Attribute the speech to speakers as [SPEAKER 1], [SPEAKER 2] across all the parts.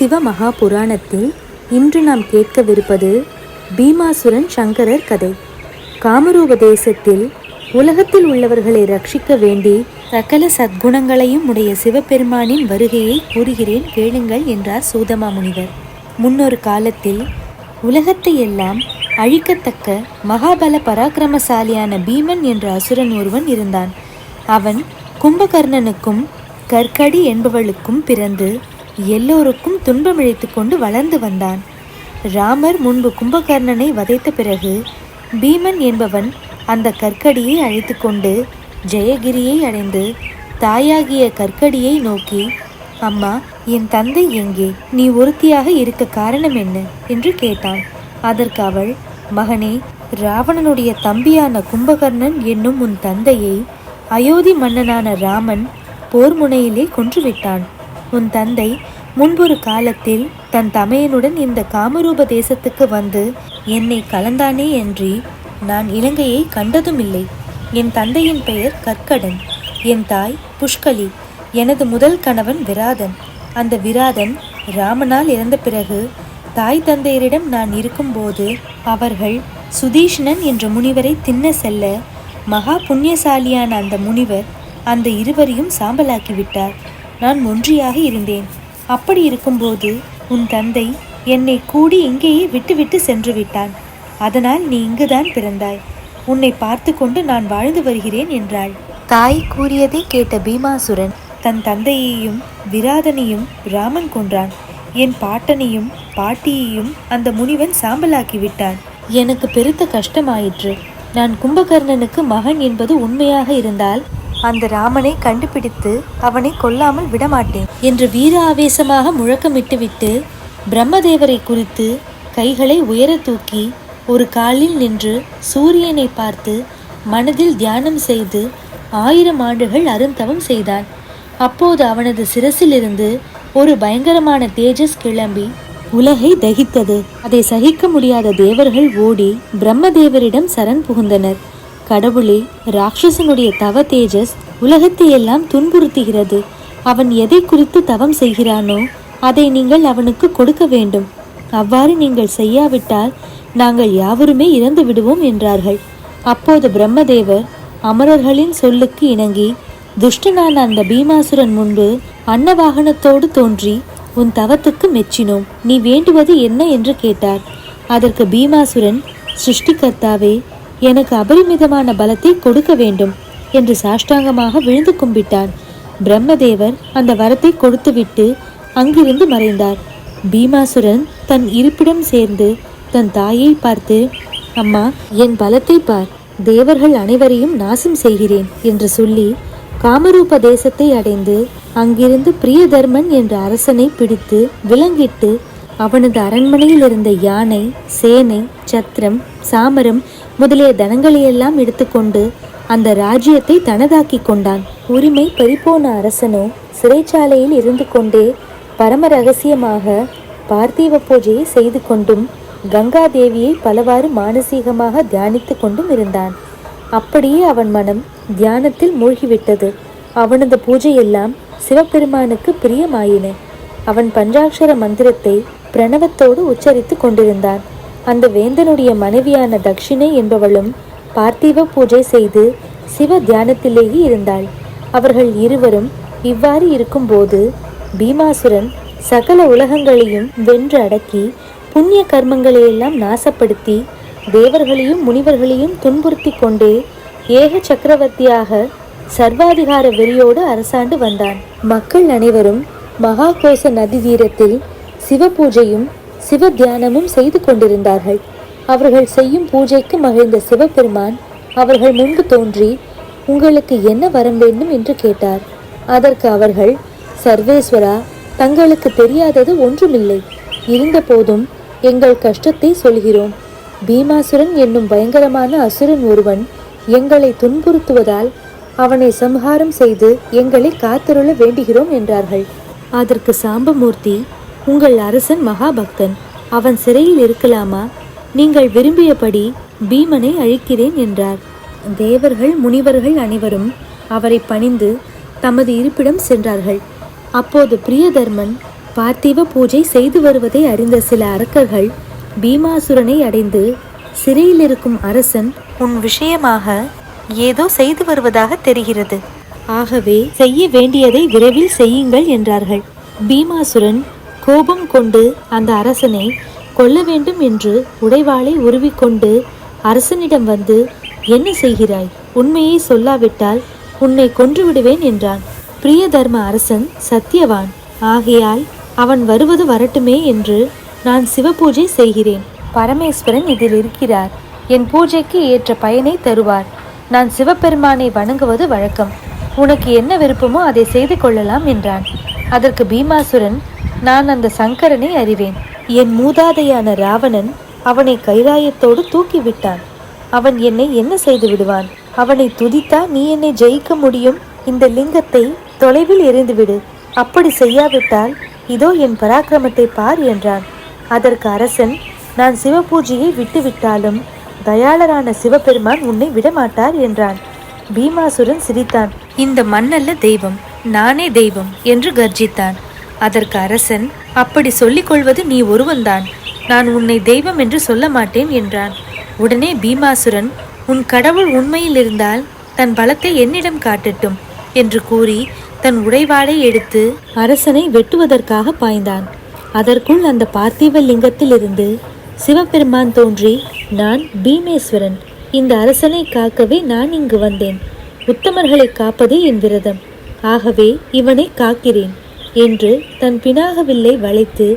[SPEAKER 1] சிவ மகா புராணத்தில் இன்று நாம் கேட்கவிருப்பது பீமாசுரன் சங்கரர் கதை. காமரூப தேசத்தில் உலகத்தில் உள்ளவர்களை ரட்சிக்க வேண்டி சகல சத்குணங்களையும் உடைய சிவபெருமானின் வருகையை கூறுகிறேன் கேளுங்கள் என்றார் சூதமா முனிவர். முன்னொரு காலத்தில் உலகத்தை எல்லாம் அழிக்கத்தக்க மகாபல பராக்கிரமசாலியான பீமன் என்ற அசுரன் ஒருவன் இருந்தான். அவன் கும்பகர்ணனுக்கும் கற்கடி என்பவளுக்கும் பிறந்து எல்லோருக்கும் துன்பமிழைத்து கொண்டு வளர்ந்து வந்தான். ராமர் முன்பு கும்பகர்ணனை வதைத்த பிறகு பீமன் என்பவன் அந்த கற்கடியை அழைத்து கொண்டு ஜெயகிரியை அடைந்து தாயாகிய கற்கடியை நோக்கி, அம்மா, என் தந்தை எங்கே? நீ ஒருத்தியாக இருக்க காரணம் என்ன என்று கேட்டான். அதற்கு அவள், மகனே, ராவணனுடைய தம்பியான கும்பகர்ணன் என்னும் உன் தந்தையை அயோத்தி மன்னனான ராமன் போர் முனையிலே கொன்றுவிட்டான். உன் தந்தை முன்பொரு காலத்தில் தன் தமையனுடன் இந்த காமரூப தேசத்துக்கு வந்து என்னை கலந்தானே அன்றி நான் இலங்கையை கண்டதும் இல்லை. என் தந்தையின் பெயர் கற்கடன், என் தாய் புஷ்கலி, எனது முதல் கணவன் விராதன். அந்த விராதன் ராமனால் இறந்த பிறகு தாய் தந்தையரிடம் நான் இருக்கும்போது அவர்கள் சுதீஷ்ணன் என்ற முனிவரை தின்ன செல்ல மகா புண்ணியசாலியான அந்த முனிவர் அந்த இருவரையும் சாம்பலாக்கிவிட்டார். நான் ஒன்றியாக இருந்தேன். அப்படி இருக்கும்போது உன் தந்தை என்னை கூடி இங்கேயே விட்டுவிட்டு சென்று விட்டான். அதனால் நீ இங்குதான் பிறந்தாய். உன்னை பார்த்து கொண்டு நான் வாழ்ந்து வருகிறேன் என்றாள். தாய் கூறியதை கேட்ட பீமாசுரன் தன் தந்தையையும் விராதனையும் ராமன் கொன்றான். என் பாட்டனையும் பாட்டியையும் அந்த முனிவன் சாம்பலாக்கி விட்டான். எனக்கு பெருத்த கஷ்டமாயிற்று. நான் கும்பகர்ணனுக்கு மகன் என்பது உண்மையாக இருந்தால் அந்த ராமனை கண்டுபிடித்து அவனை கொல்லாமல் விடமாட்டேன் என்று வீர ஆவேசமாக முழக்கமிட்டுவிட்டு பிரம்மதேவரை குறித்து கைகளை உயர தூக்கி ஒரு காலில் நின்று சூரியனை பார்த்து மனதில் தியானம் செய்து 1000 ஆண்டுகள் அருந்தவம் செய்தான். அப்போது அவனது சிரசிலிருந்து ஒரு பயங்கரமான தேஜஸ் கிளம்பி உலகை தகித்தது. அதை சகிக்க முடியாத தேவர்கள் ஓடி பிரம்மதேவரிடம் சரண் புகுந்தனர். கடவுளே, ராட்சசனுடைய தவ தேஜஸ் உலகத்தை எல்லாம் துன்புறுத்துகிறது. அவன் எதை குறித்து தவம் செய்கிறானோ அதை நீங்கள் அவனுக்கு கொடுக்க வேண்டும். அவ்வாறு நீங்கள் செய்யாவிட்டால் நாங்கள் யாவருமே இறந்து விடுவோம் என்றார்கள். அப்போது பிரம்மதேவர் அமரர்களின் சொல்லுக்கு இணங்கி துஷ்டனான அந்த பீமாசுரன் முன்பு அன்னவாகனத்தோடு தோன்றி உன் தவத்துக்கு மெச்சினோம். நீ வேண்டுவது என்ன என்று கேட்டார். அதற்கு பீமாசுரன், சிருஷ்டிகர்த்தாவே, எனக்கு அபரிமிதமான பலத்தை கொடுக்க வேண்டும் என்று சாஷ்டாங்கமாக விழுந்து கும்பிட்டான். பிரம்மதேவர் அந்த வரத்தை கொடுத்துவிட்டு அங்கிருந்து மறைந்தார். பீமாசுரன் தன் இருப்பிடம் சேர்ந்து தன் தாயை பார்த்து, அம்மா, என் பலத்தை பார், தேவர்கள் அனைவரையும் நாசம் செய்கிறேன் என்று சொல்லி காமரூப தேசத்தை அடைந்து அங்கிருந்து பிரியதர்மன் என்ற அரசனை பிடித்து விலங்கிட்டு அவனது அரண்மனையில் இருந்த யானை, சேனை, சத்திரம், சாமரம் முதலிய தனங்களையெல்லாம் எடுத்துக்கொண்டு அந்த ராஜ்யத்தை தனதாக்கி கொண்டான். உரிமை பறிப்போன அரசனோ சிறைச்சாலையில் இருந்து கொண்டே பரம ரகசியமாக பார்த்திவ பூஜையை செய்து கொண்டும் கங்காதேவியை பலவாறு மானசீகமாக தியானித்து கொண்டும் இருந்தான். அப்படியே அவன் மனம் தியானத்தில் மூழ்கிவிட்டது. அவனது பூஜையெல்லாம் சிவபெருமானுக்கு பிரியமாயின. அவன் பஞ்சாட்சர மந்திரத்தை பிரணவத்தோடு உச்சரித்து கொண்டிருந்தான். அந்த வேந்தனுடைய மனைவியான தக்ஷிணை என்பவளும் பார்த்திவ பூஜை செய்து சிவ தியானத்திலேயே இருந்தாள். அவர்கள் இருவரும் இவ்வாறு இருக்கும்போது பீமாசுரன் சகல உலகங்களையும் வென்று அடக்கி புண்ணிய கர்மங்களையெல்லாம் நாசப்படுத்தி தேவர்களையும் முனிவர்களையும் துன்புறுத்தி கொண்டே ஏக சக்கரவர்த்தியாக சர்வாதிகார வெறியோடு அரசாண்டு வந்தான். மக்கள் அனைவரும் மகாகோச நதி தீரத்தில் சிவ பூஜையும் சிவ தியானமும் செய்து கொண்டிருந்தார்கள். அவர்கள் செய்யும் பூஜைக்கு மகிழ்ந்த சிவபெருமான் அவர்கள் முன்பு தோன்றி, உங்களுக்கு என்ன வரம் வேண்டும் என்று கேட்டார். அதற்கு அவர்கள், சர்வேஸ்வரா, தங்களுக்கு தெரியாதது ஒன்றுமில்லை. இருந்த போதும் எங்கள் கஷ்டத்தை சொல்கிறோம். பீமாசுரன் என்னும் பயங்கரமான அசுரன் ஒருவன் எங்களை துன்புறுத்துவதால் அவனை சம்ஹாரம் செய்து எங்களை காத்தருள வேண்டுகிறோம் என்றார்கள். அதற்கு சாம்பமூர்த்தி, உங்கள் அரசன் மகாபக்தன், அவன் சிறையில் இருக்கலாமா? நீங்கள் விரும்பியபடி பீமனை அழிக்கிறேன் என்றார். தேவர்கள் முனிவர்கள் அனைவரும் அவரை பணிந்து தமது இருப்பிடம் சென்றார்கள். அப்போது பிரியதர்மன் பார்த்திவ பூஜை செய்து வருவதை அறிந்த சில அரக்கர்கள் பீமாசுரனை அடைந்து, சிறையில் இருக்கும் அரசன் உன் விஷயமாக ஏதோ செய்து வருவதாக தெரிகிறது, ஆகவே செய்ய வேண்டியதை விரைவில் செய்யுங்கள் என்றார்கள். பீமாசுரன் கோபம் கொண்டு அந்த அரசனை கொல்ல வேண்டும் என்று உடைவாளை உருவிக்கொண்டு அரசனிடம் வந்து, என்ன செய்கிறாய்? உண்மையை சொல்லாவிட்டால் உன்னை கொன்று விடுவேன் என்றான். பிரிய தர்ம அரசன் சத்தியவான், ஆகையால் அவன் வருவது வரட்டுமே என்று நான் சிவபூஜை செய்கிறேன். பரமேஸ்வரன் இதில் இருக்கிறார், என் பூஜைக்கு ஏற்ற பயனை தருவார். நான் சிவபெருமானை வணங்குவது வழக்கம், உனக்கு என்ன விருப்பமோ அதை செய்து கொள்ளலாம் என்றான். அதற்கு பீமாசுரன், நான் அந்த சங்கரனை அறிவேன். என் மூதாதையான ராவணன் அவனை கைலாயத்தோடு தூக்கிவிட்டான். அவன் என்னை என்ன செய்து விடுவான்? அவனை துதித்தா நீ என்னை ஜெயிக்க முடியும். இந்த லிங்கத்தை தொலைவில் எறிந்துவிடு, அப்படி செய்யாவிட்டால் இதோ என் பராக்கிரமத்தை பார் என்றான். அதற்கு அரசன், நான் சிவபூஜையை விட்டுவிட்டாலும் தயாளரான சிவபெருமான் உன்னை விடமாட்டார் என்றான். பீமாசுரன் சிரித்தான். இந்த மண்ணல்ல தெய்வம், நானே தெய்வம் என்று கர்ஜித்தான். அதற்கு அரசன், அப்படி சொல்லிக் கொள்வது நீ ஒருவன்தான், நான் உன்னை தெய்வம் என்று சொல்ல மாட்டேன் என்றான். உடனே பீமாசுரன், உன் கடவுள் உண்மையில் இருந்தால் தன் பலத்தை என்னிடம் காட்டட்டும் என்று கூறி தன் உடைவாளை எடுத்து அரசனை வெட்டுவதற்காக பாய்ந்தான். அதற்குள் அந்த பார்த்திவ லிங்கத்திலிருந்து சிவபெருமான் தோன்றி, நான் பீமேஸ்வரன், இந்த அரசனை காக்கவே நான் இங்கு வந்தேன். உத்தமர்களை காப்பதே என் விரதம், ஆகவே இவனை காக்கிறேன் என்று தன் பினாகவில்லை வளைத்து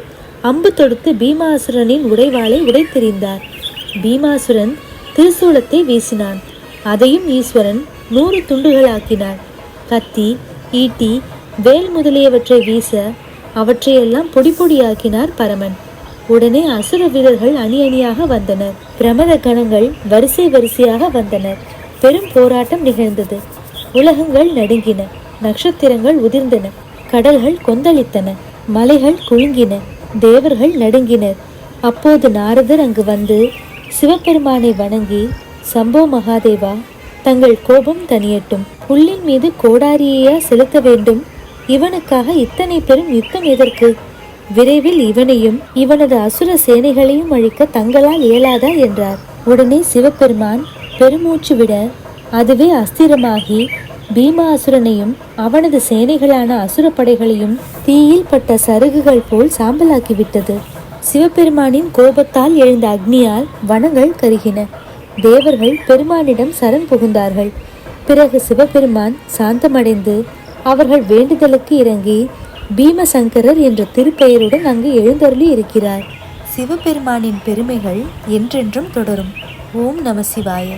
[SPEAKER 1] அம்பு தொடுத்து பீமாசுரனின் உடைவாளை உடைத்தெறிந்தார். பீமாசுரன் திருசூலத்தை வீசினான். அதையும் ஈஸ்வரன் 100 துண்டுகளாக்கினார். கத்தி, ஈட்டி, வேல் முதலியவற்றை வீச அவற்றையெல்லாம் பொடி பொடியாக்கினார் பரமன். உடனே அசுர வீரர்கள் அணி அணியாக வந்தனர். பிரமத கணங்கள் வரிசை வரிசையாக வந்தனர். பெரும் போராட்டம் நிகழ்ந்தது. உலகங்கள் நடுங்கின, நட்சத்திரங்கள் உதிர்ந்தன, கடல்கள் கொந்தளித்தன, மலைகள் குலுங்கின, தேவர்கள் நடுங்கினர். அப்போது நாரதர் அங்கு வந்து சிவபெருமானை வணங்கி, சம்போ மகாதேவா, தங்கள் கோபம் தனியட்டும், புல்லின் மீது கோடாரியையா செலுத்த வேண்டும்? இவனுக்காக இத்தனை பெரும் யுத்தம் எதற்கு? விரைவில் இவனையும் இவனது அசுர சேனைகளையும் அழிக்க தங்களால் இயலாதா என்றார். உடனே சிவபெருமான் பெருமூச்சு விட அதுவே அஸ்திரமாகி பீமாசுரனையும் அவனது சேனைகளான அசுர படைகளையும் தீயில் பட்ட சருகுகள் போல் சாம்பலாக்கிவிட்டது. சிவபெருமானின் கோபத்தால் எழுந்த அக்னியால் வனங்கள் கருகின. தேவர்கள் பெருமானிடம் சரண் புகுந்தார்கள். பிறகு சிவபெருமான் சாந்தமடைந்து அவர்கள் வேண்டுதலுக்கு இறங்கி பீமசங்கரர் என்ற திருப்பெயருடன் அங்கு எழுந்தருளி இருக்கிறார். சிவபெருமானின் பெருமைகள் என்றென்றும் தொடரும். ஓம் நம சிவாய.